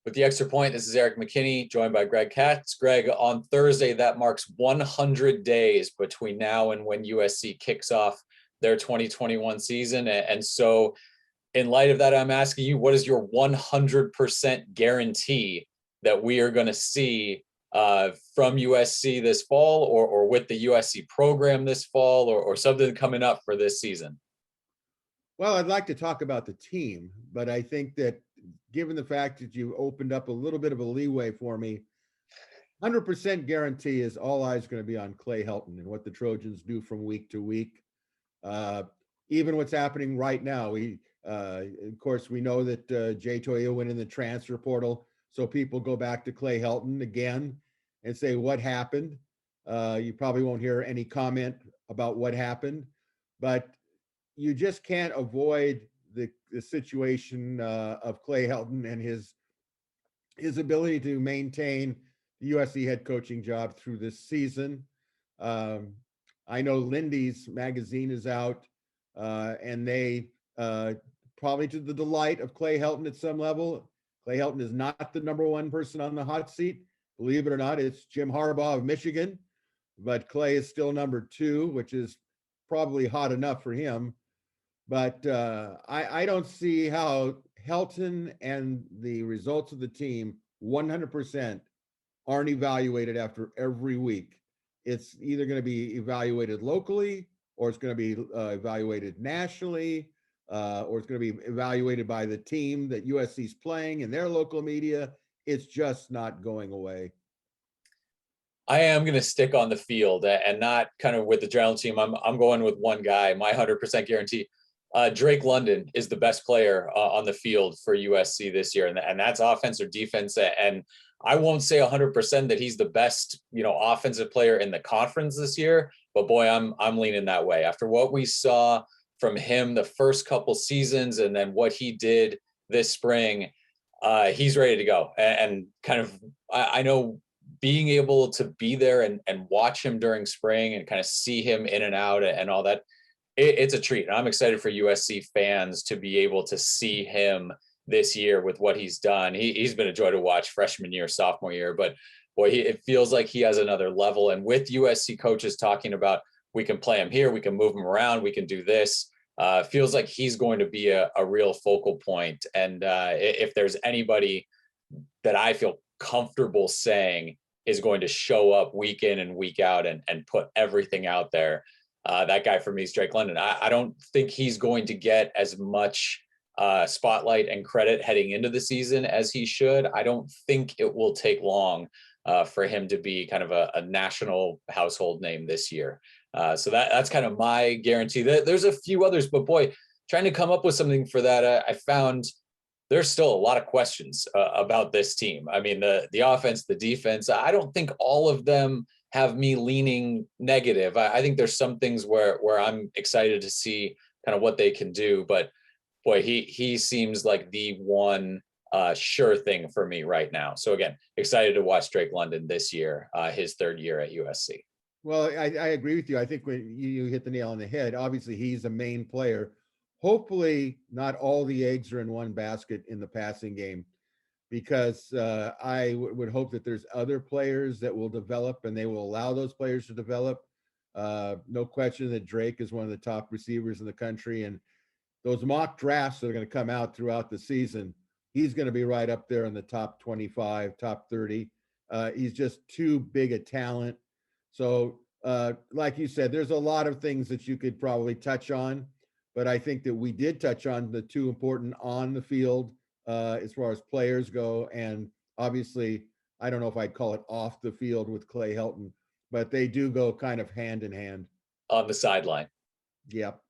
With the extra point, this is Erik McKinney, joined by Greg Katz. Greg, on Thursday, that marks 100 days between now and when USC kicks off their 2021 season. And so in light of that, I'm asking you, what is your 100% guarantee that we are going to see from USC this fall, or with the USC program this fall, or something coming up for this season? Well, I'd like to talk about the team, but I think that given the fact that you opened up a little bit of a leeway for me, 100% guarantee is all eyes going to be on Clay Helton and what the Trojans do from week to week. Even what's happening right now, of course, we know that Jay Toya went in the transfer portal, so people go back to Clay Helton again and say, what happened? You probably won't hear any comment about what happened, but you just can't avoid the situation of Clay Helton and his ability to maintain the USC head coaching job through this season. I know Lindy's magazine is out, and they probably to the delight of Clay Helton at some level. Clay Helton is not the number one person on the hot seat. Believe it or not, it's Jim Harbaugh of Michigan, but Clay is still number two, which is probably hot enough for him. But I don't see how Helton and the results of the team 100% aren't evaluated after every week. It's either going to be evaluated locally, or it's going to be evaluated nationally, or it's going to be evaluated by the team that USC's playing in their local media. It's just not going away. I am going to stick on the field and not kind of with the general team. I'm going with one guy, my 100% guarantee. Drake London is the best player on the field for USC this year, and that's offense or defense. And I won't say 100% that he's the best, offensive player in the conference this year, but boy, I'm leaning that way. After what we saw from him the first couple seasons, and then what he did this spring, he's ready to go. And kind of, I know being able to be there and watch him during spring and kind of see him in and out and all that, it's a treat. And I'm excited for USC fans to be able to see him this year with what he's done. He's been a joy to watch freshman year, sophomore year, but boy, it feels like he has another level. And with USC coaches talking about, we can play him here, we can move him around, we can do this, feels like he's going to be a real focal point. And if there's anybody that I feel comfortable saying is going to show up week in and week out and put everything out there, that guy for me is Drake London. I don't think he's going to get as much spotlight and credit heading into the season as he should. I don't think it will take long for him to be kind of a national household name this year. So that's kind of my guarantee. There's a few others, but boy, trying to come up with something for that, I found there's still a lot of questions about this team. I mean, the offense, the defense, I don't think all of them have me leaning negative. I think there's some things where I'm excited to see kind of what they can do, but boy, he seems like the one sure thing for me right now. So again, excited to watch Drake London this year, his third year at USC. Well, I agree with you. I think when you hit the nail on the head, obviously he's a main player. Hopefully not all the eggs are in one basket in the passing game, because I would hope that there's other players that will develop and they will allow those players to develop. No question that Drake is one of the top receivers in the country, and those mock drafts that are going to come out throughout the season, he's going to be right up there in the top 25, top 30. He's just too big a talent. So like you said, there's a lot of things that you could probably touch on, but I think that we did touch on the two important on the field as far as players go. And obviously, I don't know if I'd call it off the field with Clay Helton, but they do go kind of hand in hand. On the sideline. Yep.